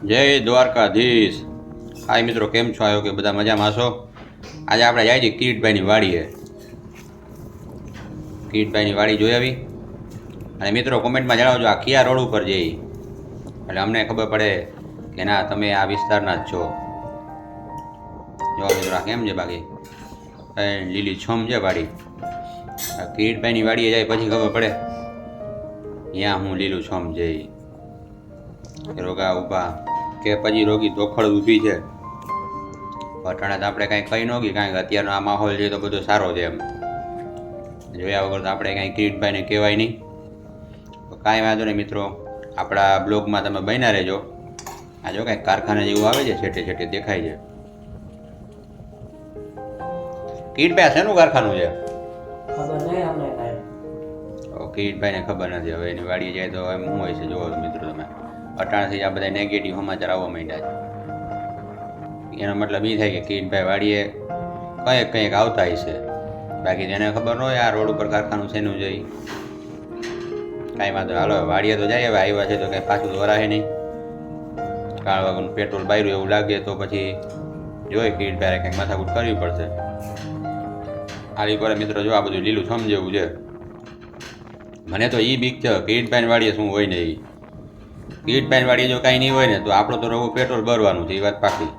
જય દ્વારકાધીશ। હાય મિત્રો, કેમ છો? આવ્યો કે બધા મજામાં છો? આજે આપણે જાય છે કિરીટભાઈની વાડીએ। કિરીટભાઈની વાડી જોઈ આવી। અને મિત્રો કોમેન્ટમાં જણાવજો આ કયા રોડ ઉપર જઈ, એટલે અમને ખબર પડે કે ના તમે આ વિસ્તારના જ છો। જો મિત્રો આ કેમ છે, બાકી લીલી છમ છે વાડી। કિરીટભાઈની વાડીએ જાય પછી ખબર પડે ત્યાં હું લીલું છમ જઈ રોગા ઊભા કે પછી રોગી ધોખડ ઊભી છે। પટાણા તો આપણે કાંઈ કહી ન ગઈ, કારણ કે અત્યારનો આ માહોલ છે તો બધો સારો છે એમ જોયા વગર તો આપણે કાંઈ કિરીટભાઈને કહેવાય નહીં। તો કાંઈ વાંધો નહીં મિત્રો, આપણા બ્લોગમાં તમે બન્યા રહેજો। આ જો કાંઈક કારખાના જેવું આવે છે, છેટે છેટે દેખાય છે। કિરીટભાઈ શેનું કારખાનું છે? કિરીટભાઈને ખબર નથી, હવે એની વાડીએ જાય તો એમ શું હોય છે જોવો મિત્રો તમે। અટાણથી આ બધા નેગેટિવ સમાચાર આવવા માંડ્યા છે। એનો મતલબ એ થાય કે કિરીટભાઈ વાડીએ કંઈક આવતા હશે, બાકી જેને ખબર ન હોય આ રોડ ઉપર કારખાનું શેનું છે કાંઈ વાંધો। હાલો વાડીએ તો જાય, હવે આવ્યા છે તો કંઈ પાછું તો વરાય નહીં। કાળ વાગનું પેટ્રોલ બાર્યું એવું લાગે તો પછી જોઈએ કિરીટભાઈ કંઈક માથાકૂટ કરવી પડશે। આલી પર મિત્રો જો આ બધું લીલું છમ જેવું છે। મને તો એ બીક છે કિરીટભાઈની વાડીએ શું હોય ને, એ કિરીટભાઈની વાડીએ જો કાંઈ નહીં હોય ને તો આપણો તો રહું પેટ્રોલ ભરવાનું છે, એ વાત પાકી।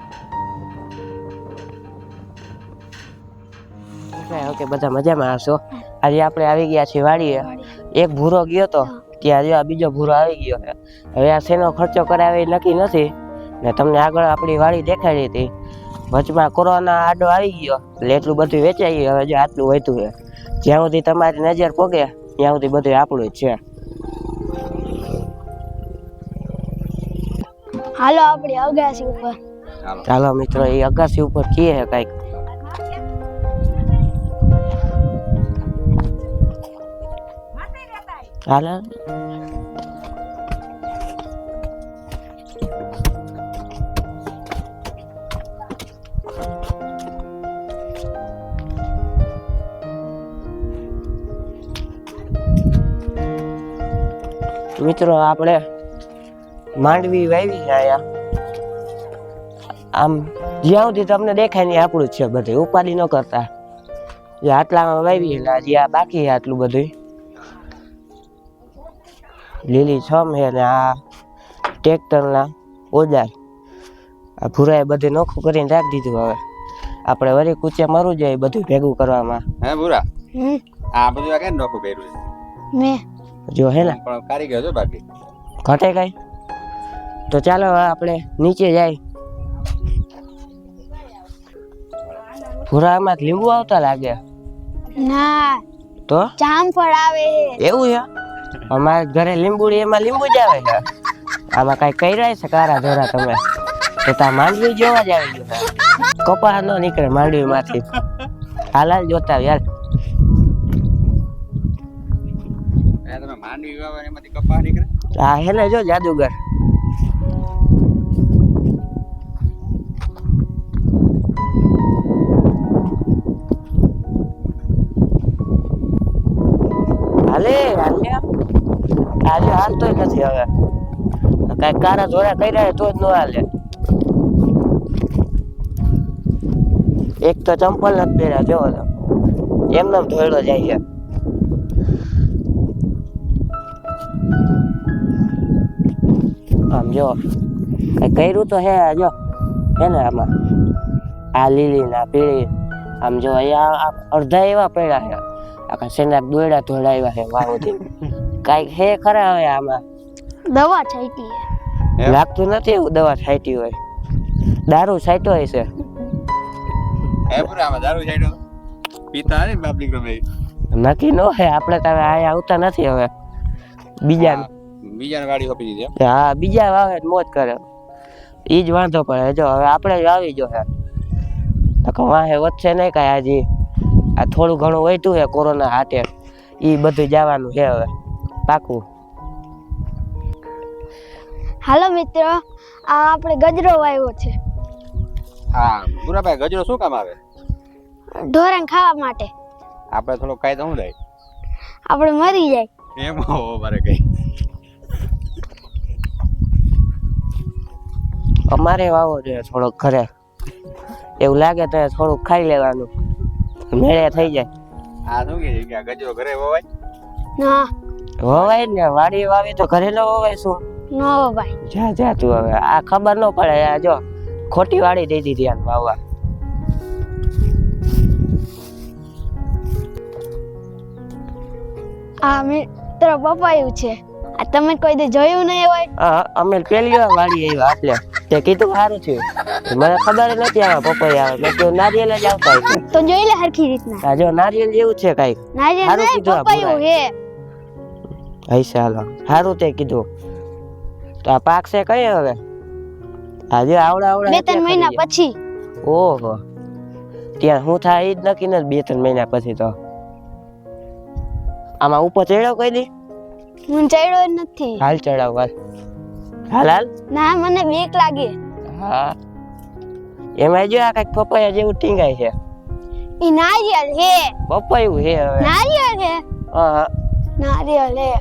ઓકે, બધા મજામાં હશો? આજે આપણે આવી ગયા છીએ વાડીએ। એક ભૂરો ગયો તો ત્યાં જો આ બીજો ભૂરો આવી ગયો છે। હવે આ શેનો ખર્ચો કરાવે એ નક્કી નથી ને તમને આગળ આપણી વાડી દેખાડી હતી, વચમાં કોરોના આડો આવી ગયો એટલે એટલું બધું વેચાઈ ગયું। હવે જો આટલું વધ્યું છે, જ્યાં સુધી તમારી નજર પોગે ત્યાં સુધી બધું આપણું જ છે। હાલો આપણે અગાસી ઉપર ચાલો મિત્રો, એ અગાસી ઉપર કીએ છે કઈક। હાલો મિત્રો, આપણે માંડવી વાવી છે આયા। આમ જ્યાં સુધી તમને દેખાય ને આપણું જ છે બધું, ઉપાડી ન કરતા। જે આટલામાં વાવી એટલે હજી આ બાકી છે આટલું બધું લીલી છમ છે ને આ ટ્રેક્ટરના ઓજાર આ ભૂરાએ બધું નોખું કરીને રાખી દીધું। હવે આપણે વળી કૂચે મરવું જોઈએ બધું ભેગું કરવામાં। હે ભૂરા, આ બધું આ કેમ નોખું કર્યું છે? મેં જો હે ને પણ કારીગર છો બાકી ઘટે કઈ તો ચાલો હવે આપણે નીચે જાય। ભૂરામાં લીંબુ આવતા લાગે ના તો જામફળ આવે છે। એવું છે? અમારા ઘરે લીંબુડી એમાં લીંબુ જ આવે છે, આમાં કઈ કર્યા છે કારા ધોરા તમે તો તા માંડવી જોવા જ આવી ગયો। કપા ન નીકળે માંડવી માંથી, હાલ જોતા યાર। તમે માંડવી વાવો એમાંથી કપાસ નીકળે? હા હે ને, જો જાદુગર હાલે હાલે આજે હાલતો નથી। હવે કઈ કારા ધોરા કર્યા તો જ ન હાલે। એક તો ચંપલ નથી પહેર્યા, જોવો તો એમને ધોયડો જાય છે। આમ જો કઈ કર્યું તો હે, જો હે ને આમાં આ લીલી ના પીળી આમ જો અહીંયા અડધા એવા પડ્યા છે, આખા સેના દોયડા ધોડાવ્યા છે વાવથી। કઈક હે ખરા હવે આમાં દવા છાંટી છે। લાગતું નથી એવું દવા છાંટી હોય, દારૂ છાંટ્યો હશે। હે ભૂરા, આમાં દારૂ છાંટ્યો પીતા ને બાપ દીકરો ભાઈ? નક્કી ન હે, આપણે તો અહીંયા આવતા નથી હવે। બીજાને વાડી હોપી દીધી? હા, બીજા વાવે મોજ કરે, ઈ જ વાંધો પડે। જો હવે આપણે જ વાવી જો હે વાહે વધશે નહીં કાંઈ। આજે આ થોડું ઘણું વધ્યું છે કોરોના હાથે, એ બધું જવાનું છે હવે પાકું। હાલો મિત્રો, આ આપણે ગજરો વાવ્યો છે। હા ભૂરાભાઈ, ગજરો શું કામ આવે? ઢોરાને ખાવા માટે। આપણે થોડો ખાઈ તો શું થાય? આપણે મરી જાય એમ હો મારે કઈ અમારે વાવો જોઈએ થોડોક ઘરે, એવું લાગે તો થોડુંક ખાઈ લેવાનું, મેળે થઈ જાય. આ શું કે આ ગજરો ઘરે વવાય? ના વવાય ને, વાડી વાવી તો ઘરે ન વવાય શું? નો ભાઈ. જા જા તું હવે, આ ખબર ન પડે. આ જો ખોટી વાડી દઈ દીધી આને વાવવા. આ મિત્ર પપાયું છે. આ તમે કોઈ દે જોયું નહીં હોય? અમે પેલી વાર વાડી આવ્યા એટલે તે કીધું સારું થયું. મને ખબર જ નથી આવે પપૈયા આવે, મેં કીધું નારિયેલ જ આવતા હશે. તો જોઈ લે હરખી રીતના. આ જો નારિયેલ જેવું છે કઈક. નારિયેળ સારું નહીં, કીધું આ પપાયું હે. હૈસે હાલો, સારું તે કીધું. તો આ પાક છે કઈ હવે? આજે આવડા આવડા 2-3 મહિના પછી. ઓહો, ત્યાં શું થાય એ જ નક્કી નથી 2-3 મહિના પછી તો. આમાં ઉપર ચડ્યો કઈ દી? હું ચડ્યો જ નથી. હાલ ચડાવ હાલ. હાલ હાલ. ના મને બીક લાગે. હા, એમાં જો આ કઈક પપૈયા જેવું ટીંગાય છે. ઈ નારિયેળ હે. પપૈયું છે હવે. નારિયેળ હે. હા, નારિયેળ હે.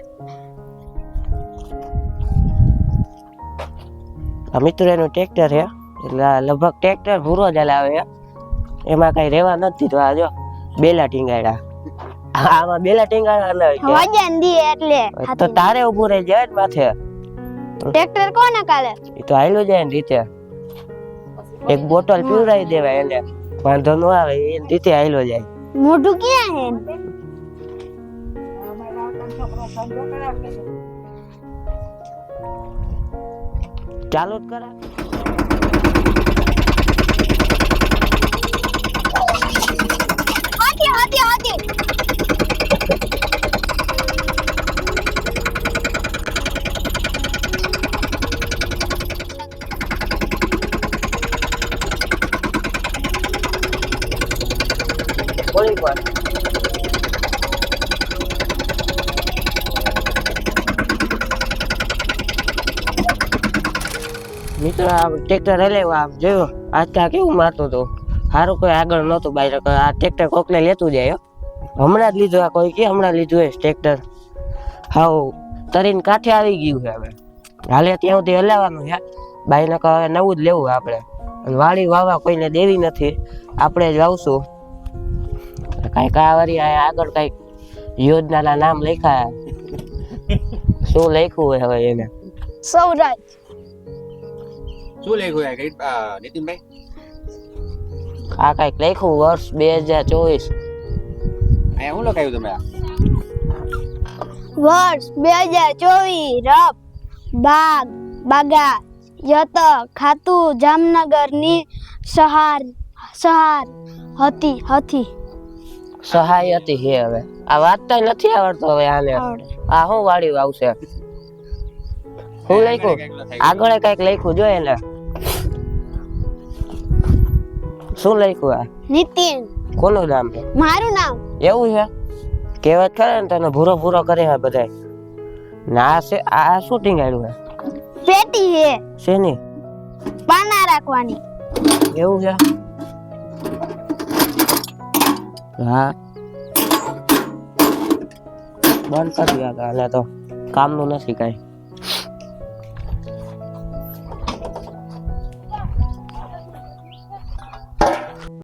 આ મિત્રો એનું ટ્રેક્ટર છે, એટલે આ લગભગ ટ્રેક્ટર ભૂરો જ હલાવે છે. એમાં કઈ રહેવા નથી તો આ જો બેલા ટીંગાડ્યા. આમાં બેલા ટીંગાડા વજન દી એટલે. તો તારે ઊભું રહી જાય ને માથે. ટ્રેક્ટર કોને કાલે? એ તો હાલ્યું જાય ને રીતે. એક બોટલ પીવડાવી દેવાય એને, વાંધો ન આવે, એ રીતે હાલ્યો જાય. મોઢું ક્યાં હે? ચાલુ જ કરા. હાથી હાથી હાથી. બોલી પર મિત્રો આ ટ્રેક્ટર હલેવા આમ જોયું આજકા કેવું મારતું હતું. સારું કોઈ આગળ નહોતું બાય, આ ટ્રેક્ટર કોકને લેતું જાય. હમણાં જ લીધું, આ કોઈ કે હમણાં લીધું એ ટ્રેક્ટર. હાવ તરીને કાંઠે આવી ગયું છે હવે. હાલે ત્યાં સુધી હલાવવાનું છે બાઈ, ને હવે નવું જ લેવું આપણે. અને વાડી વાવા કોઈને દેવી નથી, આપણે જ વાવશું. કઈક આ વરી આગળ કઈક યોજનાના નામ લખ્યા. શું લખ્યું હોય હવે એને? સૌરાજ. શું લખ્યું આ કઈ નીતિનભાઈ? આ કઈક લખ્યું વર્ષ 2024. અહીંયા શું લખાયું તમે? વર્ષ 2024 રફ બાગ બાગા યત ખાતું જામનગરની સહાર હતી. સહાય હતી હે હવે. આ વાંચતા નથી આવડતો હવે આને. આ શું વાડી વાવશે? શું લખ્યું? આગળ કઈક લખ્યું જો એને. શું લખ્યું આ? નીતિન. કોનું નામ છે? મારું નામ. એવું છે? કહેવત કરે ને તને ભૂરો ભૂરો કરે છે બધાય. ના છે આ શું ટીંગાડ્યું છે? પેટી હે. શેની? પાના રાખવાની. એવું છે? હા, બંધ કરી આને તો કામનું નથી કાંઈ.